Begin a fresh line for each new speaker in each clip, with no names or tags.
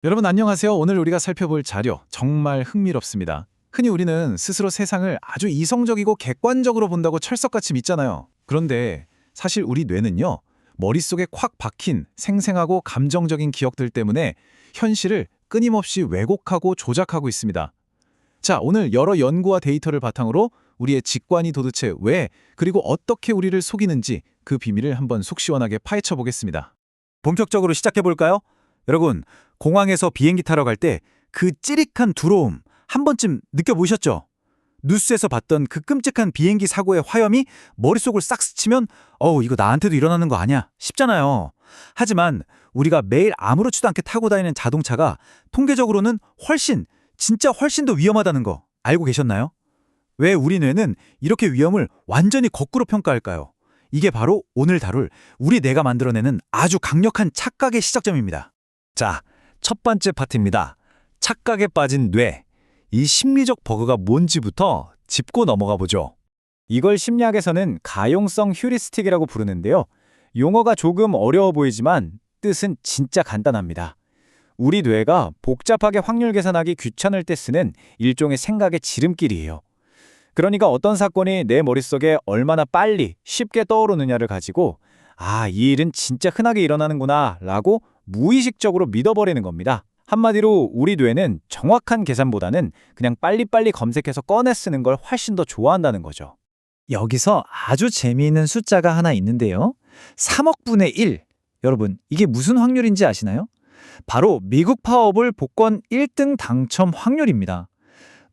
여러분 안녕하세요. 오늘 우리가 살펴볼 자료 정말 흥미롭습니다. 흔히 우리는 스스로 세상을 아주 이성적이고 객관적으로 본다고 철석같이 믿잖아요. 그런데 사실 우리 뇌는요, 머릿속에 콱 박힌 생생하고 감정적인 기억들 때문에 현실을 끊임없이 왜곡하고 조작하고 있습니다. 자, 오늘 여러 연구와 데이터를 바탕으로 우리의 직관이 도대체 왜, 그리고 어떻게 우리를 속이는지 그 비밀을 한번 속 시원하게 파헤쳐 보겠습니다.
본격적으로 시작해볼까요? 여러분, 공항에서 비행기 타러 갈 때 그 찌릿한 두려움 한 번쯤 느껴보셨죠? 뉴스에서 봤던 그 끔찍한 비행기 사고의 화염이 머릿속을 싹 스치면 이거 나한테도 일어나는 거 아니야 싶잖아요. 하지만 우리가 매일 아무렇지도 않게 타고 다니는 자동차가 통계적으로는 진짜 훨씬 더 위험하다는 거 알고 계셨나요? 왜 우리 뇌는 이렇게 위험을 완전히 거꾸로 평가할까요? 이게 바로 오늘 다룰 우리 뇌가 만들어내는 아주 강력한 착각의 시작점입니다. 자, 첫 번째 파트입니다. 착각에 빠진 뇌. 이 심리적 버그가 뭔지부터 짚고 넘어가 보죠. 이걸 심리학에서는 가용성 휴리스틱이라고 부르는데요. 용어가 조금 어려워 보이지만 뜻은 진짜 간단합니다. 우리 뇌가 복잡하게 확률 계산하기 귀찮을 때 쓰는 일종의 생각의 지름길이에요. 그러니까 어떤 사건이 내 머릿속에 얼마나 빨리 쉽게 떠오르느냐를 가지고 이 일은 진짜 흔하게 일어나는구나 라고 무의식적으로 믿어버리는 겁니다. 한마디로 우리 뇌는 정확한 계산보다는 그냥 빨리빨리 검색해서 꺼내 쓰는 걸 훨씬 더 좋아한다는 거죠.
여기서 아주 재미있는 숫자가 하나 있는데요. 3억 분의 1. 여러분, 이게 무슨 확률인지 아시나요? 바로 미국 파워볼 복권 1등 당첨 확률입니다.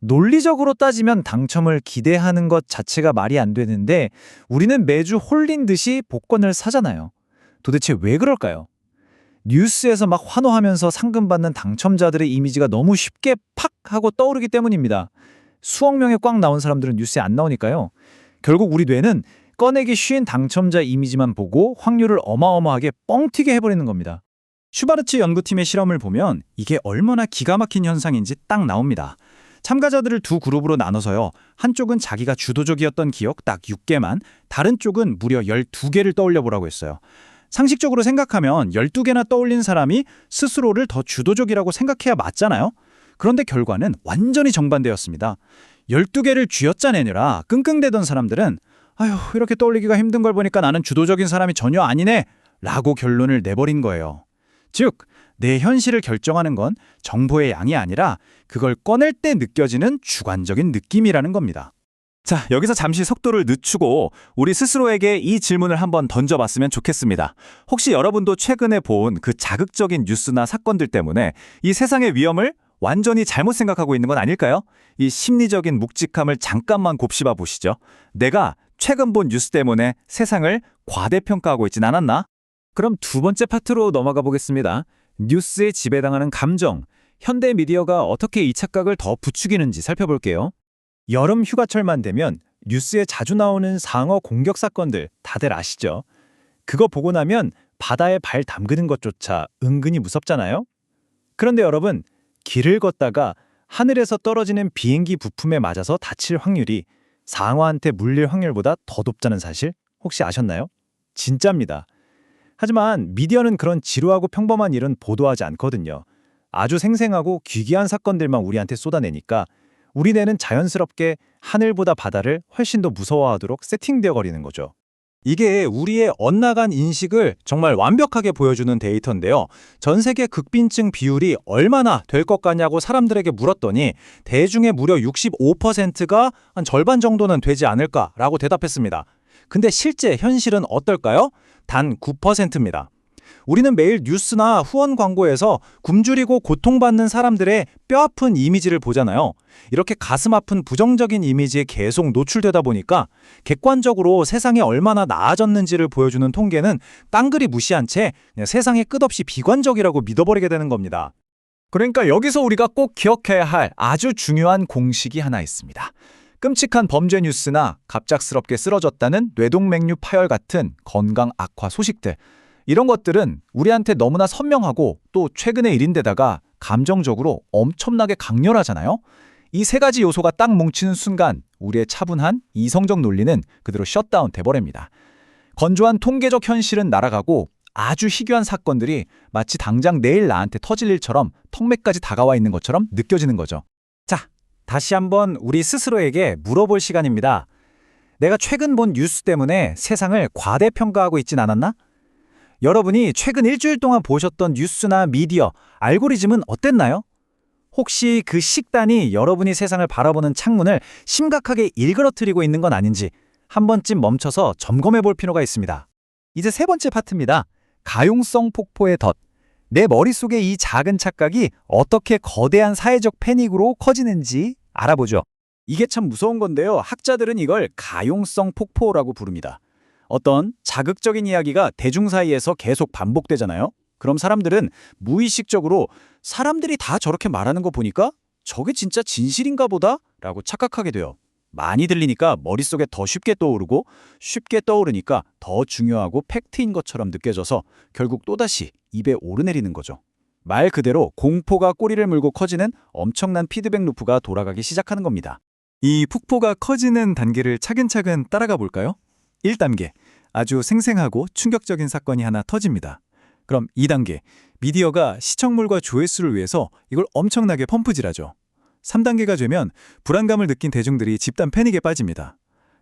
논리적으로 따지면 당첨을 기대하는 것 자체가 말이 안 되는데 우리는 매주 홀린 듯이 복권을 사잖아요. 도대체 왜 그럴까요? 뉴스에서 막 환호하면서 상금 받는 당첨자들의 이미지가 너무 쉽게 팍 하고 떠오르기 때문입니다. 수억 명에 꽉 나온 사람들은 뉴스에 안 나오니까요. 결국 우리 뇌는 꺼내기 쉬운 당첨자 이미지만 보고 확률을 어마어마하게 뻥튀게 해버리는 겁니다. 슈바르츠 연구팀의 실험을 보면 이게 얼마나 기가 막힌 현상인지 딱 나옵니다. 참가자들을 두 그룹으로 나눠서요. 한쪽은 자기가 주도적이었던 기억 딱 6개만, 다른 쪽은 무려 12개를 떠올려 보라고 했어요. 상식적으로 생각하면 12개나 떠올린 사람이 스스로를 더 주도적이라고 생각해야 맞잖아요. 그런데 결과는 완전히 정반대였습니다. 12개를 쥐어짜내느라 끙끙대던 사람들은 이렇게 떠올리기가 힘든 걸 보니까 나는 주도적인 사람이 전혀 아니네 라고 결론을 내버린 거예요. 즉, 내 현실을 결정하는 건 정보의 양이 아니라 그걸 꺼낼 때 느껴지는 주관적인 느낌이라는 겁니다.
자, 여기서 잠시 속도를 늦추고 우리 스스로에게 이 질문을 한번 던져봤으면 좋겠습니다. 혹시 여러분도 최근에 본 그 자극적인 뉴스나 사건들 때문에 이 세상의 위험을 완전히 잘못 생각하고 있는 건 아닐까요? 이 심리적인 묵직함을 잠깐만 곱씹어 보시죠. 내가 최근 본 뉴스 때문에 세상을 과대평가하고 있진 않았나?
그럼 두 번째 파트로 넘어가 보겠습니다. 뉴스에 지배당하는 감정, 현대 미디어가 어떻게 이 착각을 더 부추기는지 살펴볼게요. 여름 휴가철만 되면 뉴스에 자주 나오는 상어 공격 사건들 다들 아시죠? 그거 보고 나면 바다에 발 담그는 것조차 은근히 무섭잖아요? 그런데 여러분, 길을 걷다가 하늘에서 떨어지는 비행기 부품에 맞아서 다칠 확률이 상어한테 물릴 확률보다 더 높다는 사실 혹시 아셨나요? 진짜입니다. 하지만 미디어는 그런 지루하고 평범한 일은 보도하지 않거든요. 아주 생생하고 귀기한 사건들만 우리한테 쏟아내니까 우리 뇌는 자연스럽게 하늘보다 바다를 훨씬 더 무서워하도록 세팅되어 버리는 거죠.
이게 우리의 엇나간 인식을 정말 완벽하게 보여주는 데이터인데요. 전 세계 극빈증 비율이 얼마나 될 것 같냐고 사람들에게 물었더니 대중의 무려 65%가 한 절반 정도는 되지 않을까라고 대답했습니다. 근데 실제 현실은 어떨까요? 단 9%입니다. 우리는 매일 뉴스나 후원 광고에서 굶주리고 고통받는 사람들의 뼈아픈 이미지를 보잖아요. 이렇게 가슴 아픈 부정적인 이미지에 계속 노출되다 보니까 객관적으로 세상이 얼마나 나아졌는지를 보여주는 통계는 깡그리 무시한 채 그냥 세상이 끝없이 비관적이라고 믿어버리게 되는 겁니다.
그러니까 여기서 우리가 꼭 기억해야 할 아주 중요한 공식이 하나 있습니다. 끔찍한 범죄 뉴스나 갑작스럽게 쓰러졌다는 뇌동맥류 파열 같은 건강 악화 소식들, 이런 것들은 우리한테 너무나 선명하고 또 최근의 일인데다가 감정적으로 엄청나게 강렬하잖아요. 이 세 가지 요소가 딱 뭉치는 순간 우리의 차분한 이성적 논리는 그대로 셧다운 돼버립니다. 건조한 통계적 현실은 날아가고 아주 희귀한 사건들이 마치 당장 내일 나한테 터질 일처럼 턱매까지 다가와 있는 것처럼 느껴지는 거죠. 자, 다시 한번 우리 스스로에게 물어볼 시간입니다. 내가 최근 본 뉴스 때문에 세상을 과대평가하고 있진 않았나? 여러분이 최근 일주일 동안 보셨던 뉴스나 미디어, 알고리즘은 어땠나요? 혹시 그 식단이 여러분이 세상을 바라보는 창문을 심각하게 일그러뜨리고 있는 건 아닌지 한 번쯤 멈춰서 점검해 볼 필요가 있습니다. 이제 세 번째 파트입니다. 가용성 폭포의 덫. 내 머릿속에 이 작은 착각이 어떻게 거대한 사회적 패닉으로 커지는지 알아보죠. 이게 참 무서운 건데요. 학자들은 이걸 가용성 폭포라고 부릅니다. 어떤 자극적인 이야기가 대중 사이에서 계속 반복되잖아요. 그럼 사람들은 무의식적으로 사람들이 다 저렇게 말하는 거 보니까 저게 진짜 진실인가 보다? 라고 착각하게 돼요. 많이 들리니까 머릿속에 더 쉽게 떠오르고 쉽게 떠오르니까 더 중요하고 팩트인 것처럼 느껴져서 결국 또다시 입에 오르내리는 거죠. 말 그대로 공포가 꼬리를 물고 커지는 엄청난 피드백 루프가 돌아가기 시작하는 겁니다.
이 폭포가 커지는 단계를 차근차근 따라가 볼까요? 1단계, 아주 생생하고 충격적인 사건이 하나 터집니다. 그럼 2단계, 미디어가 시청물과 조회수를 위해서 이걸 엄청나게 펌프질하죠. 3단계가 되면 불안감을 느낀 대중들이 집단 패닉에 빠집니다.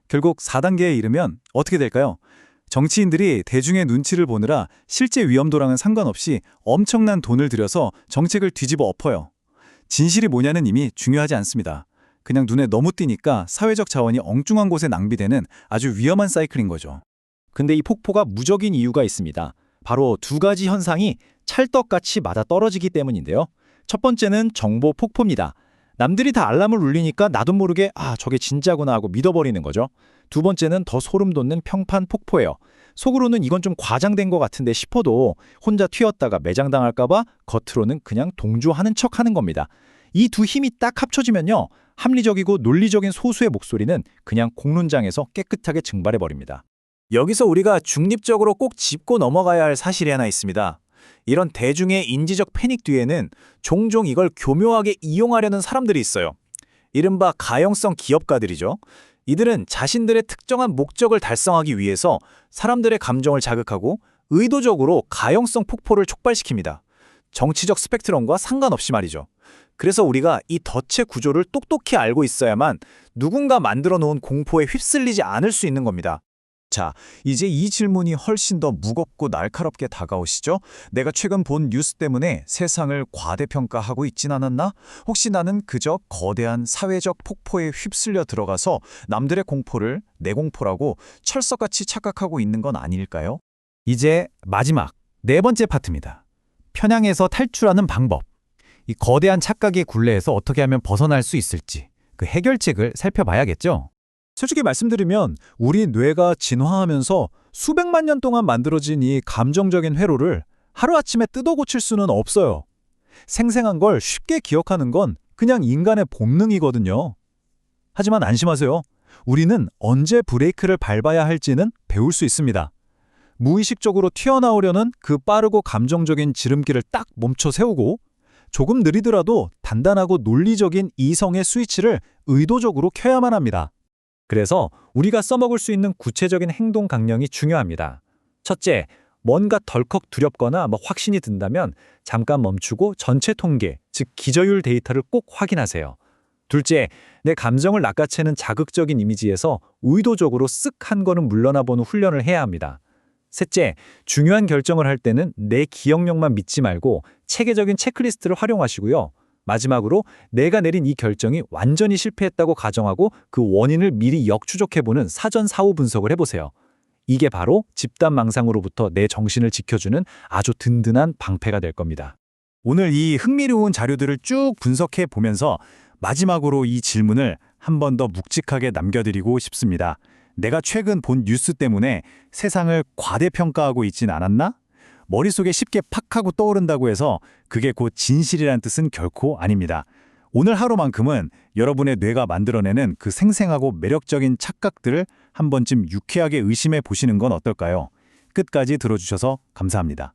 결국 4단계에 이르면 어떻게 될까요? 정치인들이 대중의 눈치를 보느라 실제 위험도랑은 상관없이 엄청난 돈을 들여서 정책을 뒤집어 엎어요. 진실이 뭐냐는 이미 중요하지 않습니다. 그냥 눈에 너무 띄니까 사회적 자원이 엉뚱한 곳에 낭비되는 아주 위험한 사이클인 거죠.
근데 이 폭포가 무적인 이유가 있습니다. 바로 두 가지 현상이 찰떡같이 맞아떨어지기 때문인데요. 첫 번째는 정보 폭포입니다. 남들이 다 알람을 울리니까 나도 모르게 저게 진짜구나 하고 믿어버리는 거죠. 두 번째는 더 소름 돋는 평판 폭포예요. 속으로는 이건 좀 과장된 것 같은데 싶어도 혼자 튀었다가 매장당할까 봐 겉으로는 그냥 동조하는 척하는 겁니다. 이 두 힘이 딱 합쳐지면요. 합리적이고 논리적인 소수의 목소리는 그냥 공론장에서 깨끗하게 증발해버립니다.
여기서 우리가 중립적으로 꼭 짚고 넘어가야 할 사실이 하나 있습니다. 이런 대중의 인지적 패닉 뒤에는 종종 이걸 교묘하게 이용하려는 사람들이 있어요. 이른바 가용성 기업가들이죠. 이들은 자신들의 특정한 목적을 달성하기 위해서 사람들의 감정을 자극하고 의도적으로 가용성 폭포를 촉발시킵니다. 정치적 스펙트럼과 상관없이 말이죠. 그래서 우리가 이 덫의 구조를 똑똑히 알고 있어야만 누군가 만들어 놓은 공포에 휩쓸리지 않을 수 있는 겁니다.
자, 이제 이 질문이 훨씬 더 무겁고 날카롭게 다가오시죠? 내가 최근 본 뉴스 때문에 세상을 과대평가하고 있진 않았나? 혹시 나는 그저 거대한 사회적 폭포에 휩쓸려 들어가서 남들의 공포를 내 공포라고 철석같이 착각하고 있는 건 아닐까요?
이제 마지막 네 번째 파트입니다. 편향에서 탈출하는 방법. 이 거대한 착각의 굴레에서 어떻게 하면 벗어날 수 있을지 그 해결책을 살펴봐야겠죠.
솔직히 말씀드리면 우리 뇌가 진화하면서 수백만 년 동안 만들어진 이 감정적인 회로를 하루아침에 뜯어 고칠 수는 없어요. 생생한 걸 쉽게 기억하는 건 그냥 인간의 본능이거든요. 하지만 안심하세요. 우리는 언제 브레이크를 밟아야 할지는 배울 수 있습니다. 무의식적으로 튀어나오려는 그 빠르고 감정적인 지름길을 딱 멈춰 세우고 조금 느리더라도 단단하고 논리적인 이성의 스위치를 의도적으로 켜야만 합니다.
그래서 우리가 써먹을 수 있는 구체적인 행동 강령이 중요합니다. 첫째, 뭔가 덜컥 두렵거나 확신이 든다면 잠깐 멈추고 전체 통계, 즉 기저율 데이터를 꼭 확인하세요. 둘째, 내 감정을 낚아채는 자극적인 이미지에서 의도적으로 쓱 한 걸음 물러나 보는 훈련을 해야 합니다. 셋째, 중요한 결정을 할 때는 내 기억력만 믿지 말고 체계적인 체크리스트를 활용하시고요. 마지막으로 내가 내린 이 결정이 완전히 실패했다고 가정하고 그 원인을 미리 역추적해보는 사전 사후 분석을 해보세요. 이게 바로 집단 망상으로부터 내 정신을 지켜주는 아주 든든한 방패가 될 겁니다.
오늘 이 흥미로운 자료들을 쭉 분석해 보면서 마지막으로 이 질문을 한 번 더 묵직하게 남겨드리고 싶습니다. 내가 최근 본 뉴스 때문에 세상을 과대평가하고 있진 않았나? 머릿속에 쉽게 팍 하고 떠오른다고 해서 그게 곧 진실이란 뜻은 결코 아닙니다. 오늘 하루만큼은 여러분의 뇌가 만들어내는 그 생생하고 매력적인 착각들을 한 번쯤 유쾌하게 의심해 보시는 건 어떨까요? 끝까지 들어주셔서 감사합니다.